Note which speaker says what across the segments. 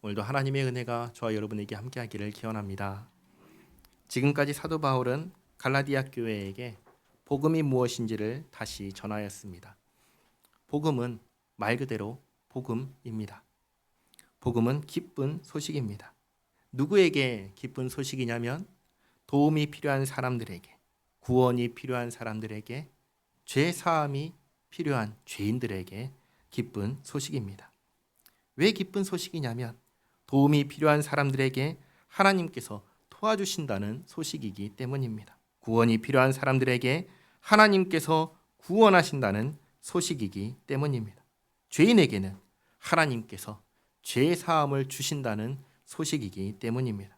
Speaker 1: 오늘도 하나님의 은혜가 저와 여러분에게 함께하기를 기원합니다. 지금까지 사도 바울은 갈라디아 교회에게 복음이 무엇인지를 다시 전하였습니다. 복음은 말 그대로 복음입니다. 복음은 기쁜 소식입니다. 누구에게 기쁜 소식이냐면 도움이 필요한 사람들에게, 구원이 필요한 사람들에게, 죄 사함이 필요한 죄인들에게 기쁜 소식입니다. 왜 기쁜 소식이냐면 도움이 필요한 사람들에게 하나님께서 도와주신다는 소식이기 때문입니다. 구원이 필요한 사람들에게 하나님께서 구원하신다는 소식이기 때문입니다. 죄인에게는 하나님께서 죄 사함을 주신다는 소식이기 때문입니다.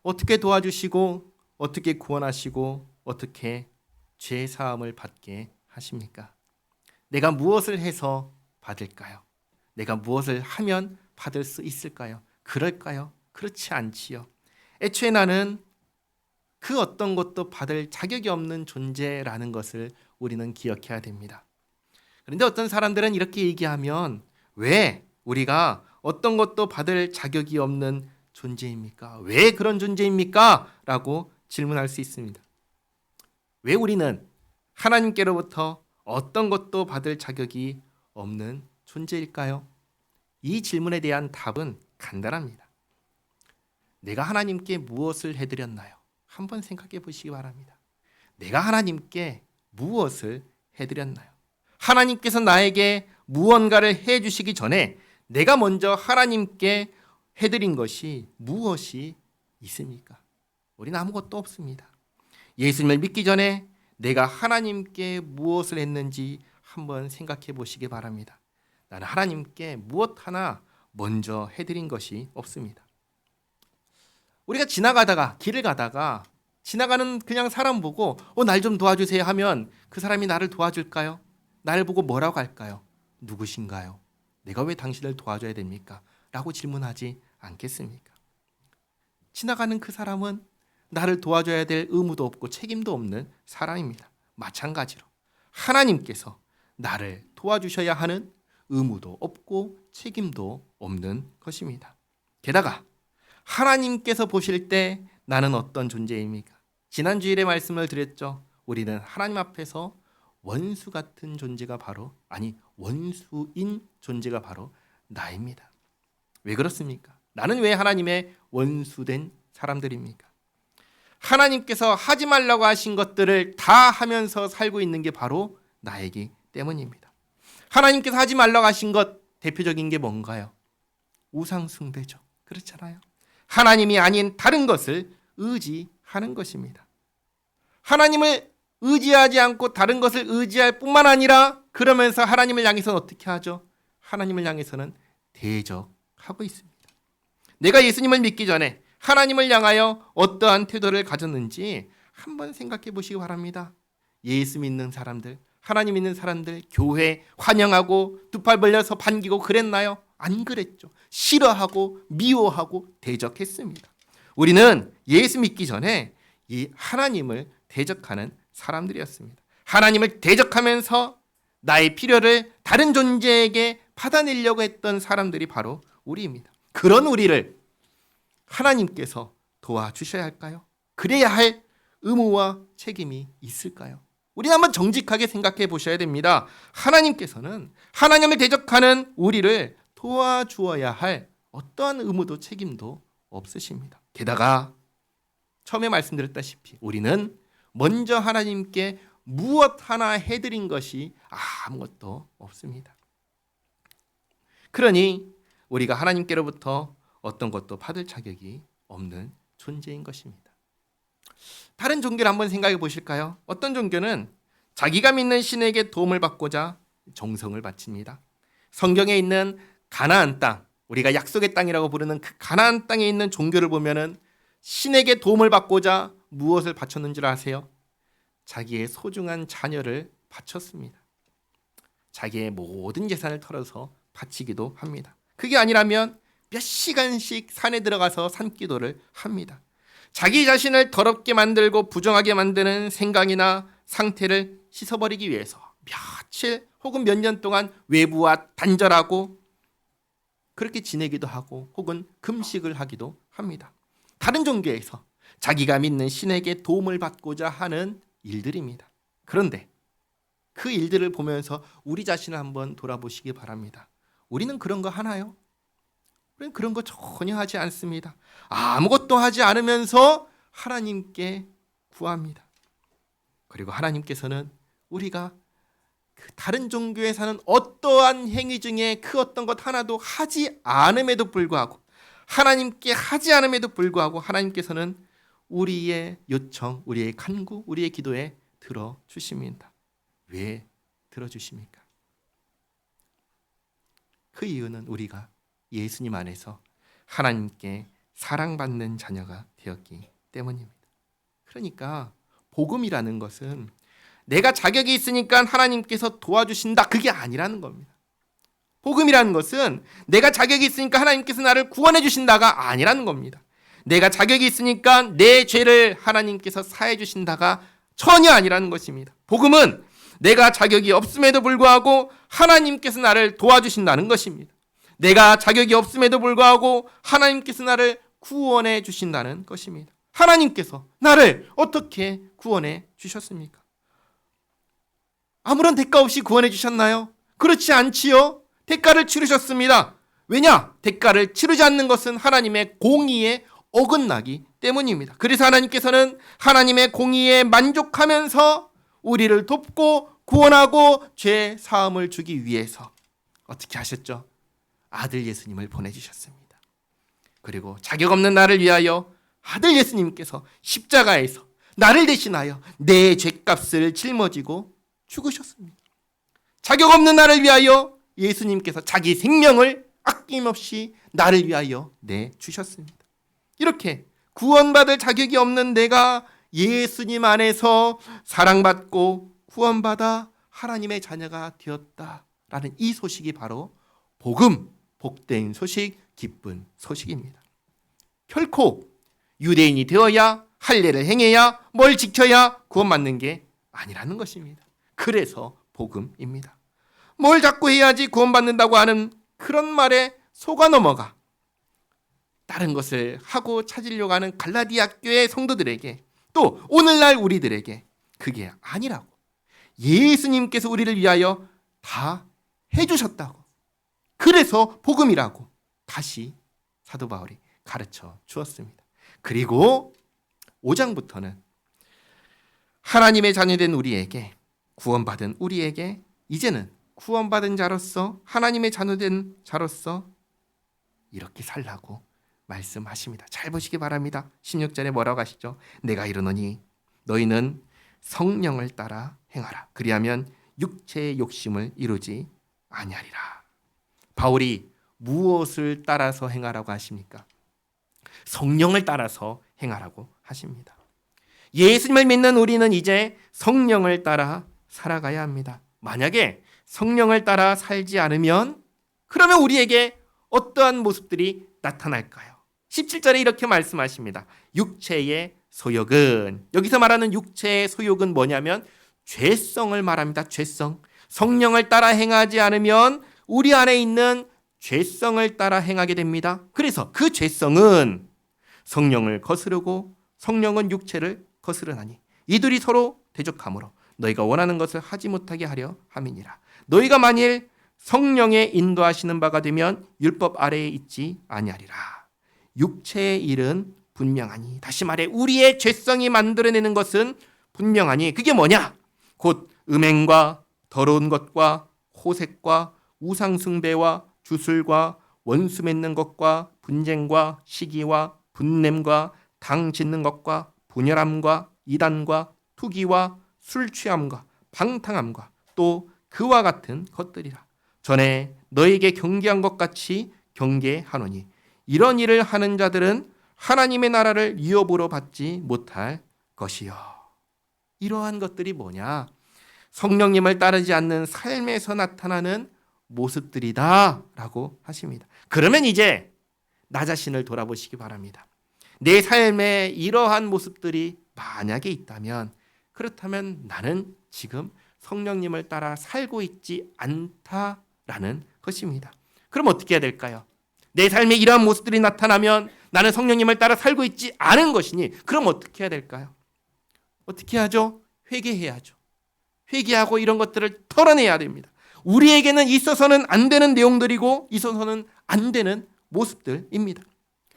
Speaker 1: 어떻게 도와주시고 어떻게 구원하시고 어떻게 죄 사함을 받게 하십니까? 내가 무엇을 해서 받을까요? 내가 무엇을 하면 받을 수 있을까요? 그럴까요? 그렇지 않지요. 애초에 나는 그 어떤 것도 받을 자격이 없는 존재라는 것을 우리는 기억해야 됩니다. 그런데 어떤 사람들은 이렇게 얘기하면 왜 우리가 어떤 것도 받을 자격이 없는 존재입니까? 왜 그런 존재입니까? 라고 질문할 수 있습니다. 왜 우리는 하나님께로부터 어떤 것도 받을 자격이 없는 존재일까요? 이 질문에 대한 답은 간단합니다. 내가 하나님께 무엇을 해드렸나요? 한번 생각해 보시기 바랍니다. 내가 하나님께 무엇을 해드렸나요? 하나님께서 나에게 무언가를 해주시기 전에 내가 먼저 하나님께 해드린 것이 무엇이 있습니까? 우리는 아무것도 없습니다. 예수님을 믿기 전에 내가 하나님께 무엇을 했는지 한번 생각해 보시기 바랍니다. 나는 하나님께 무엇 하나 먼저 해드린 것이 없습니다. 우리가 길을 가다가 지나가는 그냥 사람 보고 날 좀 도와주세요 하면 그 사람이 나를 도와줄까요? 나를 보고 뭐라고 할까요? 누구신가요? 내가 왜 당신을 도와줘야 됩니까? 라고 질문하지 않겠습니까? 지나가는 그 사람은 나를 도와줘야 될 의무도 없고 책임도 없는 사람입니다. 마찬가지로 하나님께서 나를 도와주셔야 하는 의무도 없고 책임도 없는 것입니다. 게다가 하나님께서 보실 때 나는 어떤 존재입니까? 지난 주일에 말씀을 드렸죠. 우리는 하나님 앞에서 원수 같은 존재가 원수인 존재가 바로 나입니다. 왜 그렇습니까? 나는 왜 하나님의 원수된 사람들입니까? 하나님께서 하지 말라고 하신 것들을 다 하면서 살고 있는 게 바로 나이기 때문입니다. 하나님께서 하지 말라고 하신 것 대표적인 게 뭔가요? 우상 숭배죠. 그렇잖아요. 하나님이 아닌 다른 것을 의지하는 것입니다. 하나님을 의지하지 않고 다른 것을 의지할 뿐만 아니라 그러면서 하나님을 향해서는 어떻게 하죠? 하나님을 향해서는 대적하고 있습니다. 내가 예수님을 믿기 전에 하나님을 향하여 어떠한 태도를 가졌는지 한번 생각해 보시기 바랍니다. 예수 믿는 사람들, 하나님 믿는 사람들 교회 환영하고 두 팔 벌려서 반기고 그랬나요? 안 그랬죠. 싫어하고 미워하고 대적했습니다. 우리는 예수 믿기 전에 이 하나님을 대적하는 사람들이었습니다. 하나님을 대적하면서 나의 필요를 다른 존재에게 받아내려고 했던 사람들이 바로 우리입니다. 그런 우리를 하나님께서 도와주셔야 할까요? 그래야 할 의무와 책임이 있을까요? 우리는 한번 정직하게 생각해 보셔야 됩니다. 하나님께서는 하나님을 대적하는 우리를 도와주어야 할 어떠한 의무도 책임도 없으십니다. 게다가 처음에 말씀드렸다시피 우리는 먼저 하나님께 무엇 하나 해드린 것이 아무것도 없습니다. 그러니 우리가 하나님께로부터 어떤 것도 받을 자격이 없는 존재인 것입니다. 다른 종교를 한번 생각해 보실까요? 어떤 종교는 자기가 믿는 신에게 도움을 받고자 정성을 바칩니다. 성경에 있는 가나안 땅, 우리가 약속의 땅이라고 부르는 그 가나안 땅에 있는 종교를 보면은 신에게 도움을 받고자 무엇을 바쳤는지 아세요? 자기의 소중한 자녀를 바쳤습니다. 자기의 모든 재산을 털어서 바치기도 합니다. 그게 아니라면 몇 시간씩 산에 들어가서 산기도를 합니다. 자기 자신을 더럽게 만들고 부정하게 만드는 생각이나 상태를 씻어버리기 위해서 며칠 혹은 몇 년 동안 외부와 단절하고 그렇게 지내기도 하고 혹은 금식을 하기도 합니다. 다른 종교에서 자기가 믿는 신에게 도움을 받고자 하는 일들입니다. 그런데 그 일들을 보면서 우리 자신을 한번 돌아보시기 바랍니다. 우리는 그런 거 하나요? 우리는 그런 거 전혀 하지 않습니다. 아무것도 하지 않으면서 하나님께 구합니다. 그리고 하나님께서는 우리가 그 다른 종교에 사는 어떠한 행위 중에 그 어떤 것 하나도 하지 않음에도 불구하고 하나님께 하지 않음에도 불구하고 하나님께서는 우리의 요청, 우리의 간구, 우리의 기도에 들어주십니다. 왜 들어주십니까? 그 이유는 우리가 예수님 안에서 하나님께 사랑받는 자녀가 되었기 때문입니다. 그러니까 복음이라는 것은 내가 자격이 있으니까 하나님께서 도와주신다, 그게 아니라는 겁니다. 복음이라는 것은 내가 자격이 있으니까 하나님께서 나를 구원해 주신다가 아니라는 겁니다. 내가 자격이 있으니까 내 죄를 하나님께서 사해 주신다가 전혀 아니라는 것입니다. 복음은 내가 자격이 없음에도 불구하고 하나님께서 나를 도와주신다는 것입니다. 내가 자격이 없음에도 불구하고 하나님께서 나를 구원해 주신다는 것입니다. 하나님께서 나를 어떻게 구원해 주셨습니까? 아무런 대가 없이 구원해 주셨나요? 그렇지 않지요. 대가를 치르셨습니다. 왜냐? 대가를 치르지 않는 것은 하나님의 공의에 어긋나기 때문입니다. 그래서 하나님께서는 하나님의 공의에 만족하면서 우리를 돕고 구원하고 죄 사함을 주기 위해서 어떻게 하셨죠? 아들 예수님을 보내주셨습니다. 그리고 자격 없는 나를 위하여 아들 예수님께서 십자가에서 나를 대신하여 내 죄값을 짊어지고 죽으셨습니다. 자격 없는 나를 위하여 예수님께서 자기 생명을 아낌없이 나를 위하여 내주셨습니다. 이렇게 구원받을 자격이 없는 내가 예수님 안에서 사랑받고 구원받아 하나님의 자녀가 되었다라는 이 소식이 바로 복음, 복된 소식, 기쁜 소식입니다. 결코 유대인이 되어야 할례를 행해야 뭘 지켜야 구원받는 게 아니라는 것입니다. 그래서 복음입니다. 뭘 자꾸 해야지 구원받는다고 하는 그런 말에 속아 넘어가 다른 것을 하고 찾으려고 하는 갈라디아 교회 성도들에게 또 오늘날 우리들에게 그게 아니라고, 예수님께서 우리를 위하여 다 해주셨다고, 그래서 복음이라고 다시 사도 바울이 가르쳐 주었습니다. 그리고 5장부터는 하나님의 자녀된 우리에게, 구원받은 우리에게 이제는 구원받은 자로서 하나님의 자녀된 자로서 이렇게 살라고 말씀하십니다. 잘 보시기 바랍니다. 16절에 뭐라고 하시죠? 내가 이르노니 너희는 성령을 따라 행하라. 그리하면 육체의 욕심을 이루지 아니하리라. 바울이 무엇을 따라서 행하라고 하십니까? 성령을 따라서 행하라고 하십니다. 예수님을 믿는 우리는 이제 성령을 따라 살아가야 합니다. 만약에 성령을 따라 살지 않으면 그러면 우리에게 어떠한 모습들이 나타날까요? 17절에 이렇게 말씀하십니다. 육체의 소욕은, 여기서 말하는 육체의 소욕은 뭐냐면 죄성을 말합니다. 죄성. 성령을 따라 행하지 않으면 우리 안에 있는 죄성을 따라 행하게 됩니다. 그래서 그 죄성은 성령을 거스르고 성령은 육체를 거스르나니 이들이 서로 대적하므로 너희가 원하는 것을 하지 못하게 하려 함이니라. 너희가 만일 성령의 인도하시는 바가 되면 율법 아래에 있지 아니하리라. 육체의 일은 분명하니, 다시 말해 우리의 죄성이 만들어내는 것은 분명하니 그게 뭐냐? 곧 음행과 더러운 것과 호색과 우상숭배와 주술과 원수 맺는 것과 분쟁과 시기와 분냄과 당 짓는 것과 분열함과 이단과 투기와 술 취함과 방탕함과 또 그와 같은 것들이라. 전에 너에게 경계한 것 같이 경계하노니 이런 일을 하는 자들은 하나님의 나라를 유업으로 받지 못할 것이요. 이러한 것들이 뭐냐? 성령님을 따르지 않는 삶에서 나타나는 모습들이다 라고 하십니다. 그러면 이제 나 자신을 돌아보시기 바랍니다. 내 삶에 이러한 모습들이 만약에 있다면, 그렇다면 나는 지금 성령님을 따라 살고 있지 않다라는 것입니다. 그럼 어떻게 해야 될까요? 내 삶에 이러한 모습들이 나타나면 나는 성령님을 따라 살고 있지 않은 것이니 그럼 어떻게 해야 될까요? 어떻게 하죠? 회개해야죠. 회개하고 이런 것들을 털어내야 됩니다. 우리에게는 있어서는 안 되는 내용들이고 있어서는 안 되는 모습들입니다.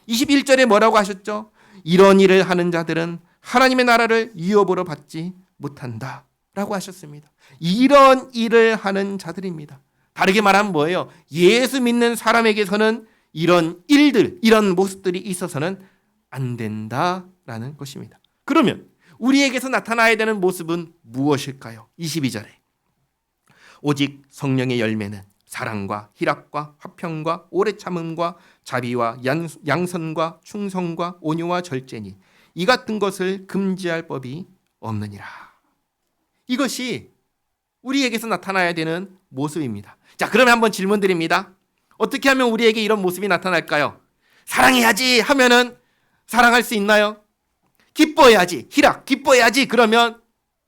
Speaker 1: 21절에 뭐라고 하셨죠? 이런 일을 하는 자들은 하나님의 나라를 유업으로 받지 못한다 라고 하셨습니다. 이런 일을 하는 자들입니다. 다르게 말하면 뭐예요? 예수 믿는 사람에게서는 이런 일들, 이런 모습들이 있어서는 안 된다라는 것입니다. 그러면 우리에게서 나타나야 되는 모습은 무엇일까요? 22절에 오직 성령의 열매는 사랑과 희락과 화평과 오래 참음과 자비와 양선과 충성과 온유와 절제니 이 같은 것을 금지할 법이 없느니라. 이것이 우리에게서 나타나야 되는 모습입니다. 자, 그러면 한번 질문 드립니다. 어떻게 하면 우리에게 이런 모습이 나타날까요? 사랑해야지 하면은 사랑할 수 있나요? 기뻐해야지, 희락, 기뻐해야지 그러면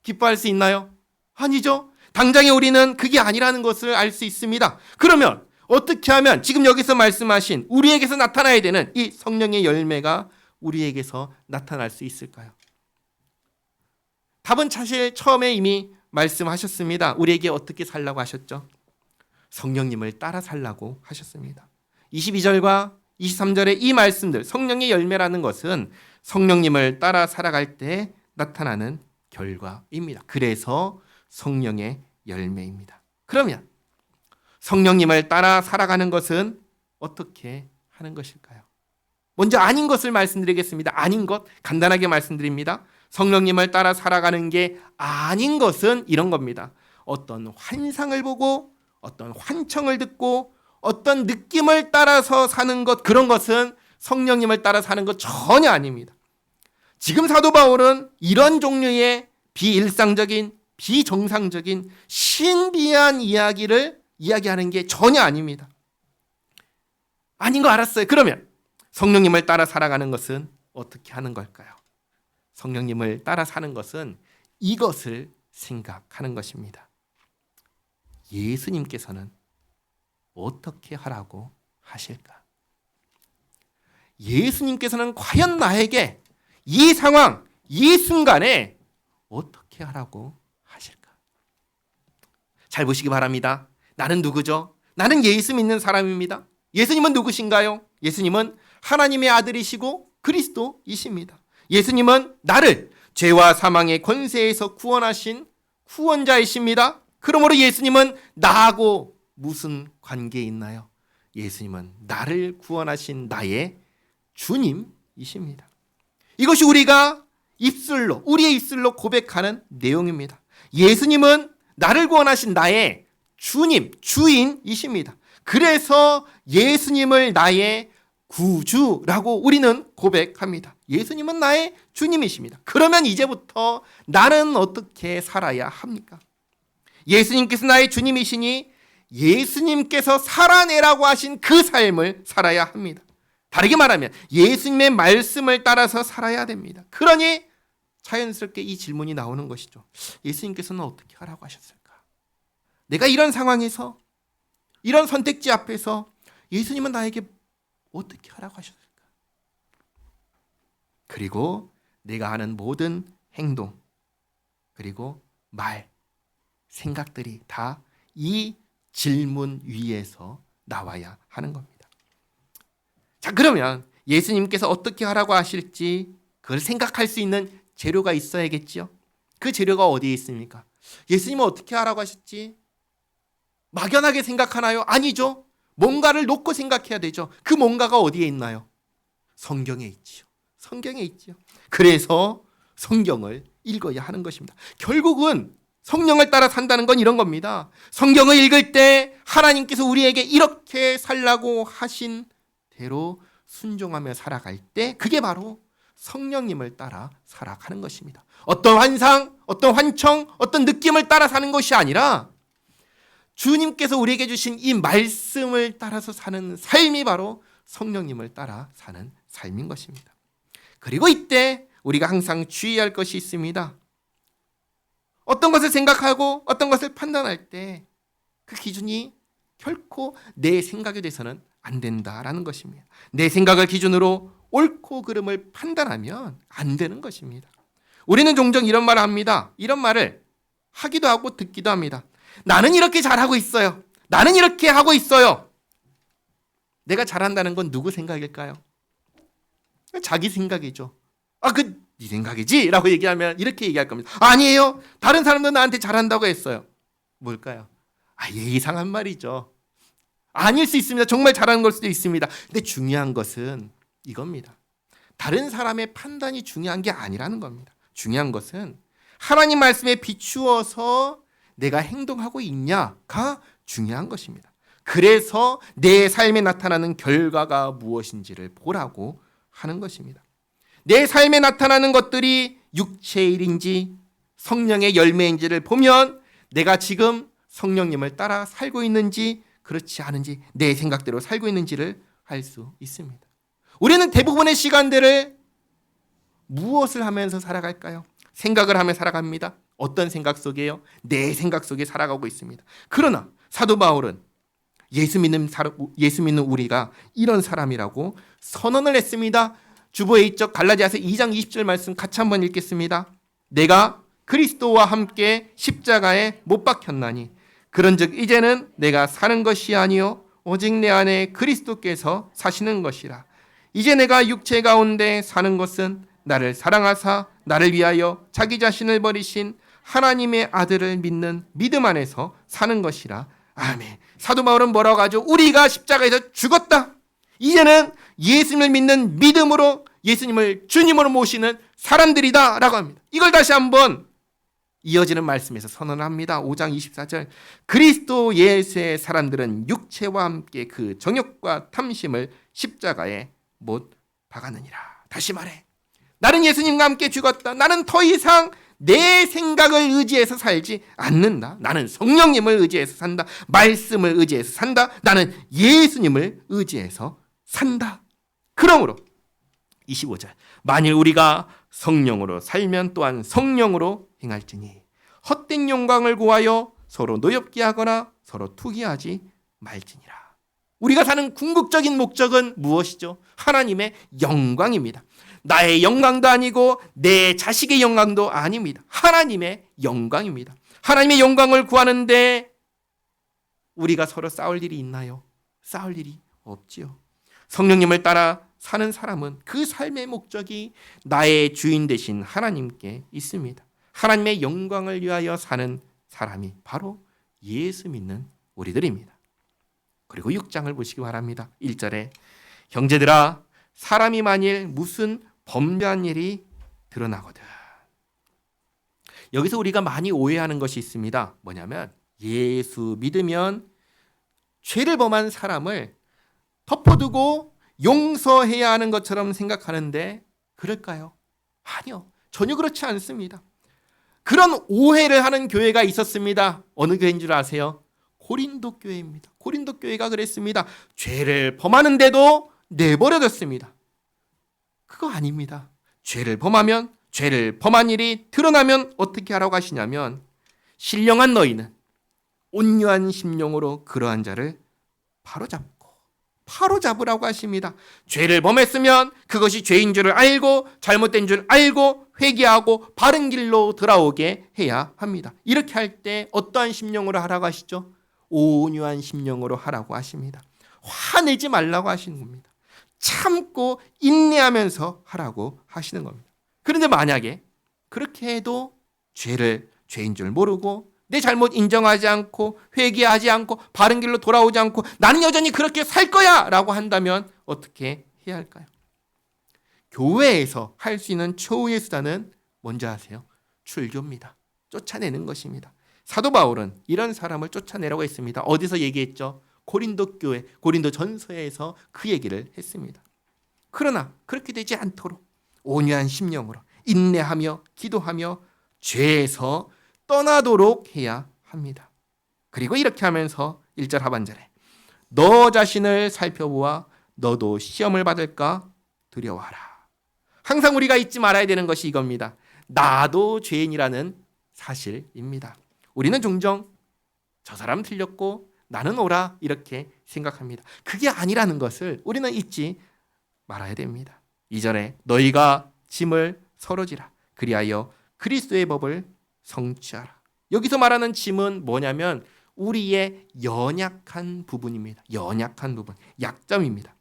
Speaker 1: 기뻐할 수 있나요? 아니죠. 당장에 우리는 그게 아니라는 것을 알 수 있습니다. 그러면 어떻게 하면 지금 여기서 말씀하신 우리에게서 나타나야 되는 이 성령의 열매가 우리에게서 나타날 수 있을까요? 답은 사실 처음에 이미 말씀하셨습니다. 우리에게 어떻게 살라고 하셨죠? 성령님을 따라 살라고 하셨습니다. 22절과 23절의 이 말씀들, 성령의 열매라는 것은 성령님을 따라 살아갈 때 나타나는 결과입니다. 그래서 성령의 열매입니다. 그러면 성령님을 따라 살아가는 것은 어떻게 하는 것일까요? 먼저 아닌 것을 말씀드리겠습니다. 아닌 것 간단하게 말씀드립니다. 성령님을 따라 살아가는 게 아닌 것은 이런 겁니다. 어떤 환상을 보고 어떤 환청을 듣고 어떤 느낌을 따라서 사는 것, 그런 것은 성령님을 따라 사는 것 전혀 아닙니다. 지금 사도 바울은 이런 종류의 비일상적인 비정상적인 신비한 이야기를 이야기하는 게 전혀 아닙니다. 아닌 거 알았어요. 그러면 성령님을 따라 살아가는 것은 어떻게 하는 걸까요? 성령님을 따라 사는 것은 이것을 생각하는 것입니다. 예수님께서는 어떻게 하라고 하실까? 예수님께서는 과연 나에게 이 상황, 이 순간에 어떻게 하라고 하실까? 잘 보시기 바랍니다. 나는 누구죠? 나는 예수 믿는 사람입니다. 예수님은 누구신가요? 예수님은 하나님의 아들이시고 그리스도이십니다. 예수님은 나를 죄와 사망의 권세에서 구원하신 구원자이십니다. 그러므로 예수님은 나하고 무슨 관계 있나요? 예수님은 나를 구원하신 나의 주님이십니다. 이것이 우리가 우리의 입술로 고백하는 내용입니다. 예수님은 나를 구원하신 나의 주님, 주인이십니다. 그래서 예수님을 나의 구주라고 우리는 고백합니다. 예수님은 나의 주님이십니다. 그러면 이제부터 나는 어떻게 살아야 합니까? 예수님께서 나의 주님이시니 예수님께서 살아내라고 하신 그 삶을 살아야 합니다. 다르게 말하면 예수님의 말씀을 따라서 살아야 됩니다. 그러니 자연스럽게 이 질문이 나오는 것이죠. 예수님께서는 어떻게 하라고 하셨을까? 내가 이런 상황에서 이런 선택지 앞에서 예수님은 나에게 어떻게 하라고 하셨을까? 그리고 내가 하는 모든 행동 그리고 말, 생각들이 다 이 질문 위에서 나와야 하는 겁니다. 자, 그러면 예수님께서 어떻게 하라고 하실지 그걸 생각할 수 있는 재료가 있어야겠지요. 그 재료가 어디에 있습니까? 예수님은 어떻게 하라고 하셨지? 막연하게 생각하나요? 아니죠. 뭔가를 놓고 생각해야 되죠. 그 뭔가가 어디에 있나요? 성경에 있지요. 성경에 있지요. 그래서 성경을 읽어야 하는 것입니다. 결국은 성령을 따라 산다는 건 이런 겁니다. 성경을 읽을 때 하나님께서 우리에게 이렇게 살라고 하신 대로 순종하며 살아갈 때 그게 바로 성령님을 따라 살아가는 것입니다. 어떤 환상, 어떤 환청, 어떤 느낌을 따라 사는 것이 아니라 주님께서 우리에게 주신 이 말씀을 따라서 사는 삶이 바로 성령님을 따라 사는 삶인 것입니다. 그리고 이때 우리가 항상 주의할 것이 있습니다. 어떤 것을 생각하고 어떤 것을 판단할 때 그 기준이 결코 내 생각에 대해서는 안 된다라는 것입니다. 내 생각을 기준으로 옳고 그름을 판단하면 안 되는 것입니다. 우리는 종종 이런 말을 합니다. 이런 말을 하기도 하고 듣기도 합니다. 나는 이렇게 잘하고 있어요. 나는 이렇게 하고 있어요. 내가 잘한다는 건 누구 생각일까요? 자기 생각이죠. 네 생각이지? 라고 얘기하면 이렇게 얘기할 겁니다. 아니에요. 다른 사람도 나한테 잘한다고 했어요. 뭘까요? 예의상한 말이죠. 아닐 수 있습니다. 정말 잘하는 걸 수도 있습니다. 근데 중요한 것은 이겁니다. 다른 사람의 판단이 중요한 게 아니라는 겁니다. 중요한 것은 하나님 말씀에 비추어서 내가 행동하고 있냐가 중요한 것입니다. 그래서 내 삶에 나타나는 결과가 무엇인지를 보라고 하는 것입니다. 내 삶에 나타나는 것들이 육체의 일인지 성령의 열매인지를 보면 내가 지금 성령님을 따라 살고 있는지 그렇지 않은지 내 생각대로 살고 있는지를 알 수 있습니다. 우리는 대부분의 시간들을 무엇을 하면서 살아갈까요? 생각을 하며 살아갑니다. 어떤 생각 속에요? 내 생각 속에 살아가고 있습니다. 그러나 사도 바울은 예수 믿는 우리가 이런 사람이라고 선언을 했습니다. 주보에 있죠. 갈라디아서 2장 20절 말씀 같이 한번 읽겠습니다. 내가 그리스도와 함께 십자가에 못 박혔나니 그런즉 이제는 내가 사는 것이 아니요 오직 내 안에 그리스도께서 사시는 것이라. 이제 내가 육체 가운데 사는 것은 나를 사랑하사 나를 위하여 자기 자신을 버리신 하나님의 아들을 믿는 믿음 안에서 사는 것이라. 아멘. 사도 바울은 뭐라고 하죠? 우리가 십자가에서 죽었다. 이제는 예수님을 믿는 믿음으로 예수님을 주님으로 모시는 사람들이다 라고 합니다. 이걸 다시 한번 이어지는 말씀에서 선언합니다. 5장 24절 그리스도 예수의 사람들은 육체와 함께 그 정욕과 탐심을 십자가에 못 박았느니라. 다시 말해 나는 예수님과 함께 죽었다. 나는 더 이상 내 생각을 의지해서 살지 않는다. 나는 성령님을 의지해서 산다. 말씀을 의지해서 산다. 나는 예수님을 의지해서 산다. 그러므로 25절 만일 우리가 성령으로 살면 또한 성령으로 행할지니 헛된 영광을 구하여 서로 노엽게 하거나 서로 투기하지 말지니라. 우리가 사는 궁극적인 목적은 무엇이죠? 하나님의 영광입니다. 나의 영광도 아니고 내 자식의 영광도 아닙니다. 하나님의 영광입니다. 하나님의 영광을 구하는데 우리가 서로 싸울 일이 있나요? 싸울 일이 없지요. 성령님을 따라 사는 사람은 그 삶의 목적이 나의 주인 되신 하나님께 있습니다. 하나님의 영광을 위하여 사는 사람이 바로 예수 믿는 우리들입니다. 그리고 6장을 보시기 바랍니다. 1절에 형제들아 사람이 만일 무슨 범죄한 일이 드러나거든. 여기서 우리가 많이 오해하는 것이 있습니다. 뭐냐면 예수 믿으면 죄를 범한 사람을 덮어두고 용서해야 하는 것처럼 생각하는데 그럴까요? 아니요. 전혀 그렇지 않습니다. 그런 오해를 하는 교회가 있었습니다. 어느 교회인 줄 아세요? 고린도 교회입니다. 고린도 교회가 그랬습니다. 죄를 범하는데도 내버려뒀습니다. 그거 아닙니다. 죄를 범하면 죄를 범한 일이 드러나면 어떻게 하라고 하시냐면 신령한 너희는 온유한 심령으로 그러한 자를 바로잡으라고 하십니다. 죄를 범했으면 그것이 죄인 줄을 알고 잘못된 줄 알고 회개하고 바른 길로 돌아오게 해야 합니다. 이렇게 할 때 어떠한 심령으로 하라고 하시죠? 온유한 심령으로 하라고 하십니다. 화내지 말라고 하시는 겁니다. 참고 인내하면서 하라고 하시는 겁니다. 그런데 만약에 그렇게 해도 죄인 줄 모르고 내 잘못 인정하지 않고 회개하지 않고 바른 길로 돌아오지 않고 나는 여전히 그렇게 살 거야 라고 한다면 어떻게 해야 할까요? 교회에서 할 수 있는 최후의 수단은 뭔지 아세요? 출교입니다. 쫓아내는 것입니다. 사도 바울은 이런 사람을 쫓아내라고 했습니다. 어디서 얘기했죠? 고린도 교회, 고린도 전서에서 그 얘기를 했습니다. 그러나 그렇게 되지 않도록 온유한 심령으로 인내하며 기도하며 죄에서 떠나도록 해야 합니다. 그리고 이렇게 하면서 1절 하반절에 너 자신을 살펴보아 너도 시험을 받을까 두려워하라. 항상 우리가 잊지 말아야 되는 것이 이겁니다. 나도 죄인이라는 사실입니다. 우리는 종종 저 사람 틀렸고 나는 옳아 이렇게 생각합니다. 그게 아니라는 것을 우리는 잊지 말아야 됩니다. 2절에 너희가 짐을 서로 지라 그리하여 그리스도의 법을 성취하라. 여기서 말하는 짐은 뭐냐면 우리의 연약한 부분입니다. 연약한 부분, 약점입니다.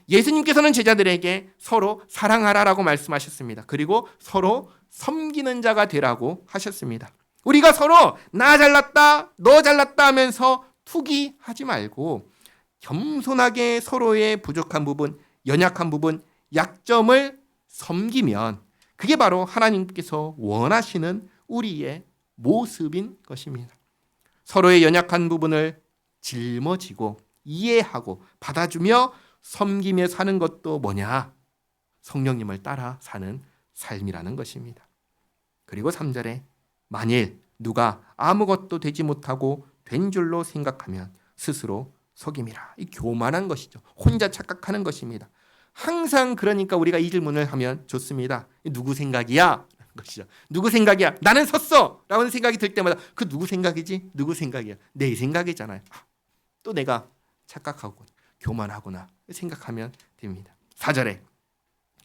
Speaker 1: 예수님께서는 제자들에게 서로 사랑하라라고 말씀하셨습니다. 그리고 서로 섬기는 자가 되라고 하셨습니다. 우리가 서로 나 잘났다, 너 잘났다 하면서 투기하지 말고 겸손하게 서로의 부족한 부분, 연약한 부분, 약점을 섬기면 그게 바로 하나님께서 원하시는 우리의 모습인 것입니다. 서로의 연약한 부분을 짊어지고 이해하고 받아주며 섬기며 사는 것도 뭐냐? 성령님을 따라 사는 삶이라는 것입니다. 그리고 3절에 만일 누가 아무것도 되지 못하고 된 줄로 생각하면 스스로 속임이라. 이 교만한 것이죠. 혼자 착각하는 것입니다. 항상 그러니까 우리가 이 질문을 하면 좋습니다. 누구 생각이야? 것이죠. 누구 생각이야? 나는 섰어! 라는 생각이 들 때마다 그 누구 생각이지? 누구 생각이야? 내 생각이잖아요. 또 내가 착각하고 교만하구나 생각하면 됩니다. 4절에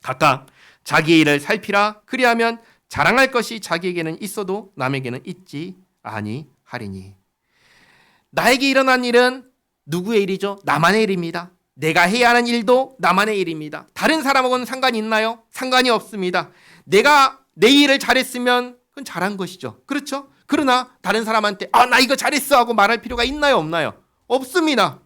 Speaker 1: 각각 자기의 일을 살피라 그리하면 자랑할 것이 자기에게는 있어도 남에게는 있지 아니하리니. 나에게 일어난 일은 누구의 일이죠? 나만의 일입니다. 내가 해야 하는 일도 나만의 일입니다. 다른 사람하고는 상관이 있나요? 상관이 없습니다. 내가 내 일을 잘했으면 그건 잘한 것이죠. 그렇죠? 그러나 다른 사람한테 나 이거 잘했어 하고 말할 필요가 있나요? 없나요? 없습니다.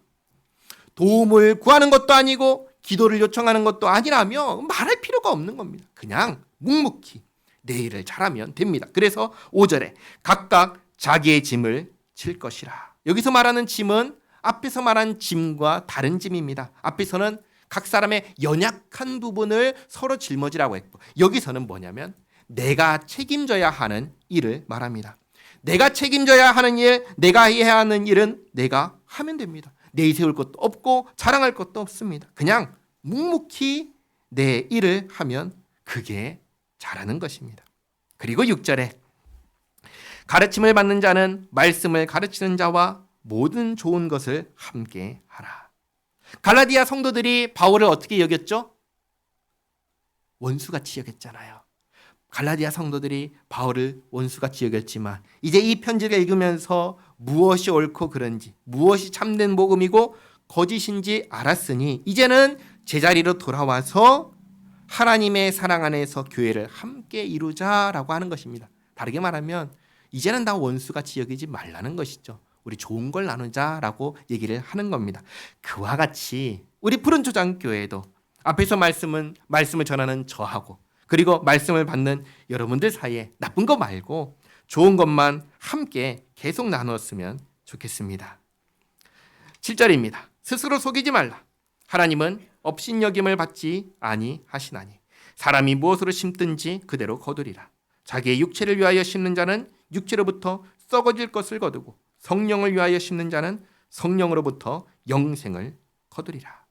Speaker 1: 도움을 구하는 것도 아니고 기도를 요청하는 것도 아니라면 말할 필요가 없는 겁니다. 그냥 묵묵히 내 일을 잘하면 됩니다. 그래서 5절에 각각 자기의 짐을 질 것이라. 여기서 말하는 짐은 앞에서 말한 짐과 다른 짐입니다. 앞에서는 각 사람의 연약한 부분을 서로 짊어지라고 했고 여기서는 뭐냐면 내가 책임져야 하는 일을 말합니다. 내가 책임져야 하는 일, 내가 해야 하는 일은 내가 하면 됩니다. 내세울 것도 없고 자랑할 것도 없습니다. 그냥 묵묵히 내 일을 하면 그게 잘하는 것입니다. 그리고 6절에 가르침을 받는 자는 말씀을 가르치는 자와 모든 좋은 것을 함께 하라. 갈라디아 성도들이 바울을 어떻게 여겼죠? 원수같이 여겼잖아요. 갈라디아 성도들이 바울을 원수같이 여겼지만 이제 이 편지를 읽으면서 무엇이 옳고 그른지 무엇이 참된 복음이고 거짓인지 알았으니 이제는 제자리로 돌아와서 하나님의 사랑 안에서 교회를 함께 이루자라고 하는 것입니다. 다르게 말하면 이제는 다 원수같이 여기지 말라는 것이죠. 우리 좋은 걸 나누자라고 얘기를 하는 겁니다. 그와 같이 우리 푸른초장교회도 앞에서 말씀을 전하는 저하고 그리고 말씀을 받는 여러분들 사이에 나쁜 거 말고 좋은 것만 함께 계속 나누었으면 좋겠습니다. 7절입니다. 스스로 속이지 말라. 하나님은 업신여김을 받지 아니하시나니 사람이 무엇으로 심든지 그대로 거두리라. 자기의 육체를 위하여 심는 자는 육체로부터 썩어질 것을 거두고 성령을 위하여 심는 자는 성령으로부터 영생을 거두리라.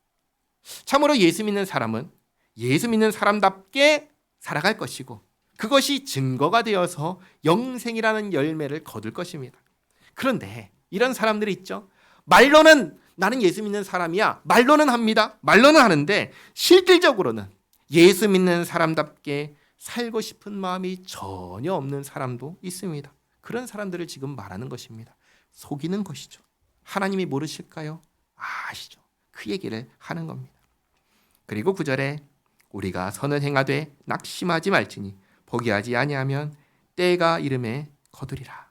Speaker 1: 참으로 예수 믿는 사람은 예수 믿는 사람답게 살아갈 것이고 그것이 증거가 되어서 영생이라는 열매를 거둘 것입니다. 그런데 이런 사람들이 있죠. 말로는 나는 예수 믿는 사람이야. 말로는 합니다. 말로는 하는데 실질적으로는 예수 믿는 사람답게 살고 싶은 마음이 전혀 없는 사람도 있습니다. 그런 사람들을 지금 말하는 것입니다. 속이는 것이죠. 하나님이 모르실까요? 아시죠. 그 얘기를 하는 겁니다. 그리고 9절에 우리가 선을 행하되 낙심하지 말지니 포기하지 아니하면 때가 이름에 거두리라.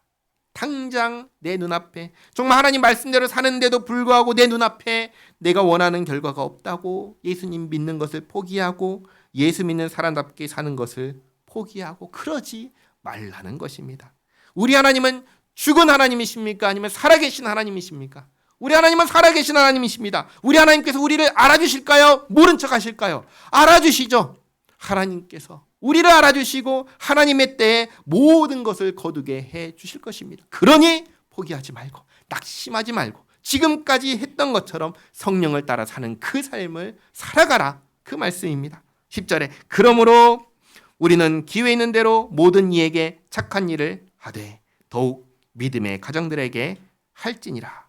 Speaker 1: 당장 내 눈앞에 정말 하나님 말씀대로 사는데도 불구하고 내 눈앞에 내가 원하는 결과가 없다고 예수님 믿는 것을 포기하고 예수 믿는 사람답게 사는 것을 포기하고 그러지 말라는 것입니다. 우리 하나님은 죽은 하나님이십니까? 아니면 살아계신 하나님이십니까? 우리 하나님은 살아계신 하나님이십니다. 우리 하나님께서 우리를 알아주실까요? 모른 척 하실까요? 알아주시죠. 하나님께서 우리를 알아주시고 하나님의 때에 모든 것을 거두게 해 주실 것입니다. 그러니 포기하지 말고 낙심하지 말고 지금까지 했던 것처럼 성령을 따라 사는 그 삶을 살아가라. 그 말씀입니다. 10절에 그러므로 우리는 기회 있는 대로 모든 이에게 착한 일을 하되 더욱 믿음의 가정들에게 할지니라.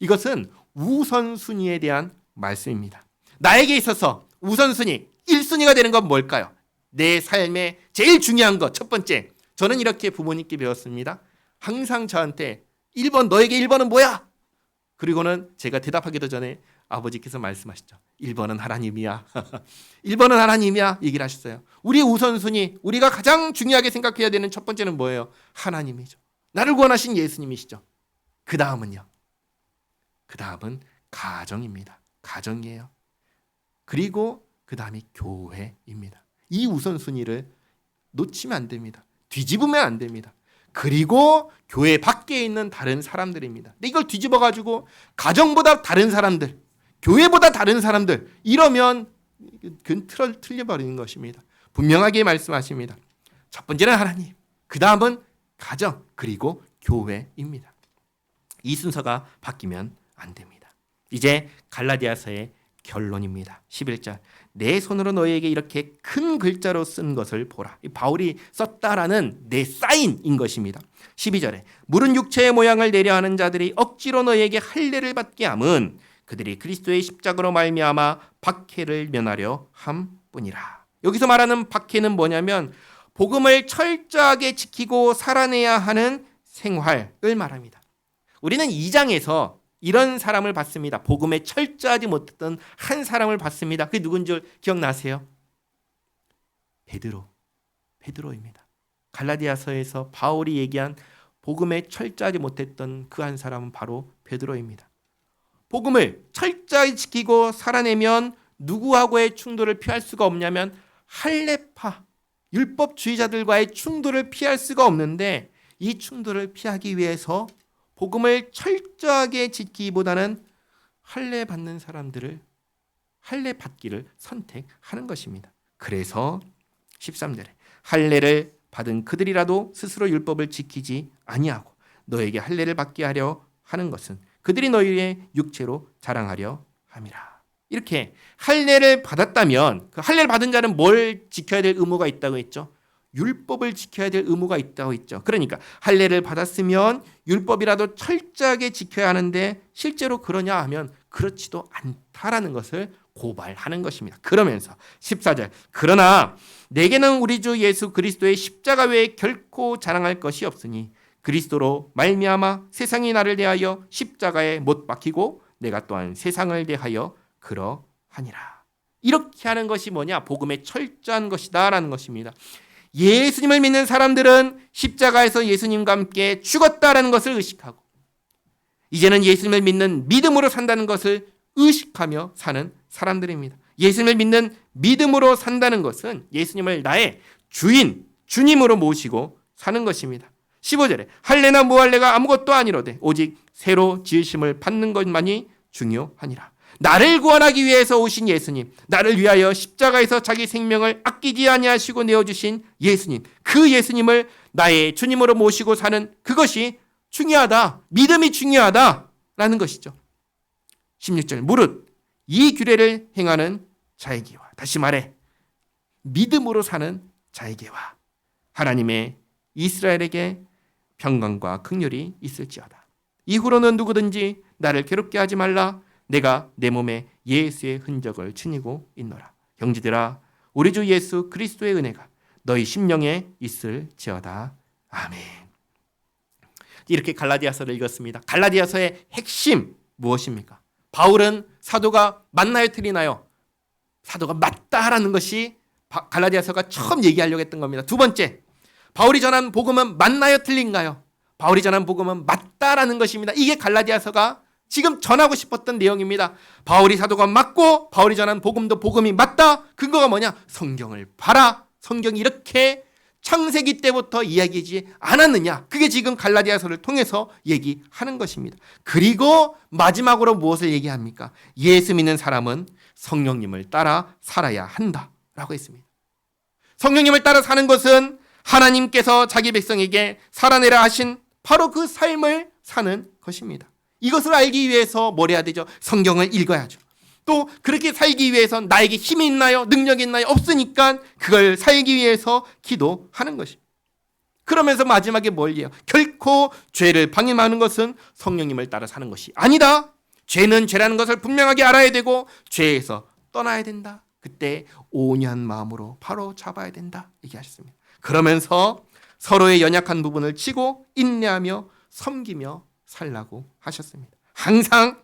Speaker 1: 이것은 우선순위에 대한 말씀입니다. 나에게 있어서 우선순위, 1순위가 되는 건 뭘까요? 내 삶에 제일 중요한 것, 첫 번째, 저는 이렇게 부모님께 배웠습니다. 항상 저한테 1번, 너에게 1번은 뭐야? 그리고는 제가 대답하기도 전에 아버지께서 말씀하시죠. 1번은 하나님이야. 1번은 하나님이야. 얘기를 하셨어요. 우리 우선순위, 우리가 가장 중요하게 생각해야 되는 첫 번째는 뭐예요? 하나님이죠. 나를 구원하신 예수님이시죠. 그 다음은요. 그 다음은 가정입니다. 가정이에요. 그리고 그 다음이 교회입니다. 이 우선순위를 놓치면 안 됩니다. 뒤집으면 안 됩니다. 그리고 교회 밖에 있는 다른 사람들입니다. 근데 이걸 뒤집어가지고 가정보다 다른 사람들, 교회보다 다른 사람들 이러면 그건 틀려버리는 것입니다. 분명하게 말씀하십니다. 첫 번째는 하나님, 그 다음은 가정, 그리고 교회입니다. 이 순서가 바뀌면 안 됩니다. 이제 갈라디아서의 결론입니다. 11절, 내 손으로 너희에게 이렇게 큰 글자로 쓴 것을 보라. 바울이 썼다라는 내 사인인 것입니다. 12절에 물은 육체의 모양을 내려 하는 자들이 억지로 너희에게 할례를 받게 함은 그들이 그리스도의 십자가로 말미암아 박해를 면하려 함뿐이라. 여기서 말하는 박해는 뭐냐면 복음을 철저하게 지키고 살아내야 하는 생활을 말합니다. 우리는 2장에서 이런 사람을 봤습니다. 복음에 철저하지 못했던 한 사람을 봤습니다. 그게 누군 줄 기억나세요? 베드로입니다. 갈라디아서에서 바울이 얘기한 복음에 철저하지 못했던 그 한 사람은 바로 베드로입니다. 복음을 철저히 지키고 살아내면 누구하고의 충돌을 피할 수가 없냐면 할례파, 율법주의자들과의 충돌을 피할 수가 없는데 이 충돌을 피하기 위해서 복음을 철저하게 지키기보다는 할례 받는 사람들을 할례 받기를 선택하는 것입니다. 그래서 13절에 할례를 받은 그들이라도 스스로 율법을 지키지 아니하고 너에게 할례를 받게 하려 하는 것은 그들이 너희의 육체로 자랑하려 함이라. 이렇게 할례를 받았다면 그 할례를 받은 자는 뭘 지켜야 될 의무가 있다고 했죠? 율법을 지켜야 될 의무가 있다고 했죠. 그러니까 할례를 받았으면 율법이라도 철저하게 지켜야 하는데 실제로 그러냐 하면 그렇지도 않다라는 것을 고발하는 것입니다. 그러면서 14절, 그러나 내게는 우리 주 예수 그리스도의 십자가 외에 결코 자랑할 것이 없으니 그리스도로 말미암아 세상이 나를 대하여 십자가에 못 박히고 내가 또한 세상을 대하여 그러하니라. 이렇게 하는 것이 뭐냐? 복음의 철저한 것이다라는 것입니다. 예수님을 믿는 사람들은 십자가에서 예수님과 함께 죽었다라는 것을 의식하고 이제는 예수님을 믿는 믿음으로 산다는 것을 의식하며 사는 사람들입니다. 예수님을 믿는 믿음으로 산다는 것은 예수님을 나의 주인, 주님으로 모시고 사는 것입니다. 15절에 할례나 무할례가 아무것도 아니로되 오직 새로 지으심을 받는 것만이 중요하니라. 나를 구원하기 위해서 오신 예수님, 나를 위하여 십자가에서 자기 생명을 아끼지 아니하시고 내어주신 예수님, 그 예수님을 나의 주님으로 모시고 사는 그것이 중요하다. 믿음이 중요하다라는 것이죠. 16절, 무릇 이 규례를 행하는 자에게와, 다시 말해 믿음으로 사는 자에게와 하나님의 이스라엘에게 평강과 긍휼이 있을지어다. 이후로는 누구든지 나를 괴롭게 하지 말라. 내가 내 몸에 예수의 흔적을 지니고 있노라. 형제들아, 우리 주 예수 그리스도의 은혜가 너희 심령에 있을지어다. 아멘. 이렇게 갈라디아서를 읽었습니다. 갈라디아서의 핵심 무엇입니까? 바울은 사도가 맞나요, 틀리나요? 사도가 맞다라는 것이 갈라디아서가 처음 얘기하려고 했던 겁니다. 두 번째, 바울이 전한 복음은 맞나요, 틀린가요? 바울이 전한 복음은 맞다라는 것입니다. 이게 갈라디아서가 지금 전하고 싶었던 내용입니다. 바울이 사도가 맞고 바울이 전한 복음도 복음이 맞다. 근거가 뭐냐? 성경을 봐라. 성경이 이렇게 창세기 때부터 이야기하지 않았느냐? 그게 지금 갈라디아서를 통해서 얘기하는 것입니다. 그리고 마지막으로 무엇을 얘기합니까? 예수 믿는 사람은 성령님을 따라 살아야 한다라고 했습니다. 성령님을 따라 사는 것은 하나님께서 자기 백성에게 살아내라 하신 바로 그 삶을 사는 것입니다. 이것을 알기 위해서 뭘 해야 되죠? 성경을 읽어야죠. 또 그렇게 살기 위해서 나에게 힘이 있나요? 능력이 있나요? 없으니까 그걸 살기 위해서 기도하는 것입니다. 그러면서 마지막에 뭘 해요? 결코 죄를 방임하는 것은 성령님을 따라 사는 것이 아니다. 죄는 죄라는 것을 분명하게 알아야 되고 죄에서 떠나야 된다. 그때 온유한 마음으로 바로 잡아야 된다 얘기하셨습니다. 그러면서 서로의 연약한 부분을 치고 인내하며 섬기며 살라고 하셨습니다. 항상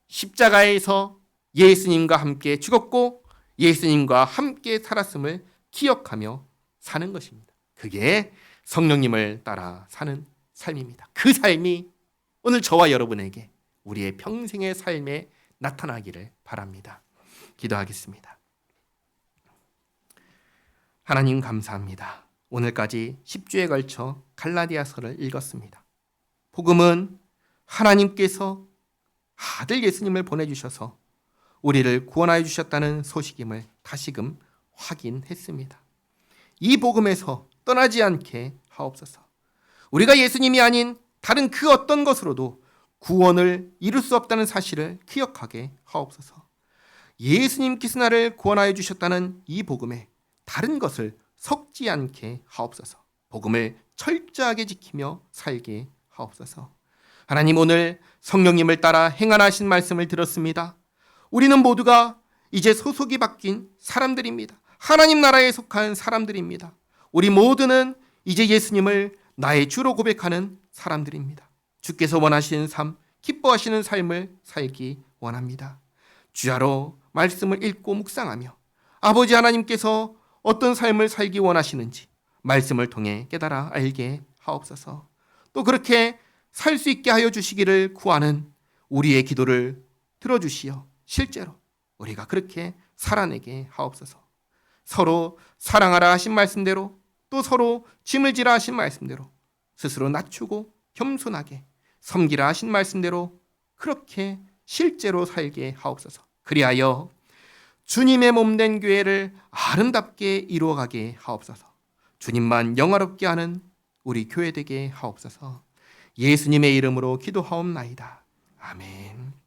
Speaker 1: 십자가에서 예수님과 함께 죽었고 예수님과 함께 살았음을 기억하며 사는 것입니다. 그게 성령님을 따라 사는 삶입니다. 그 삶이 오늘 저와 여러분에게 우리의 평생의 삶에 나타나기를 바랍니다. 기도하겠습니다. 하나님 감사합니다. 오늘까지 10주에 걸쳐 갈라디아서를 읽었습니다. 복음은 하나님께서 아들 예수님을 보내주셔서 우리를 구원하여 주셨다는 소식임을 다시금 확인했습니다. 이 복음에서 떠나지 않게 하옵소서. 우리가 예수님이 아닌 다른 그 어떤 것으로도 구원을 이룰 수 없다는 사실을 기억하게 하옵소서. 예수님께서 나를 구원하여 주셨다는 이 복음에 다른 것을 섞지 않게 하옵소서. 복음을 철저하게 지키며 살게 하옵소서. 하나님, 오늘 성령님을 따라 행하신 말씀을 들었습니다. 우리는 모두가 이제 소속이 바뀐 사람들입니다. 하나님 나라에 속한 사람들입니다. 우리 모두는 이제 예수님을 나의 주로 고백하는 사람들입니다. 주께서 원하시는 삶, 기뻐하시는 삶을 살기 원합니다. 주야로 말씀을 읽고 묵상하며 아버지 하나님께서 어떤 삶을 살기 원하시는지 말씀을 통해 깨달아 알게 하옵소서. 또 그렇게 살 수 있게 하여 주시기를 구하는 우리의 기도를 들어주시어 실제로 우리가 그렇게 살아내게 하옵소서. 서로 사랑하라 하신 말씀대로 또 서로 짐을 지라 하신 말씀대로 스스로 낮추고 겸손하게 섬기라 하신 말씀대로 그렇게 실제로 살게 하옵소서. 그리하여 주님의 몸된 교회를 아름답게 이루어가게 하옵소서. 주님만 영화롭게 하는 우리 교회 되게 하옵소서. 예수님의 이름으로 기도하옵나이다. 아멘.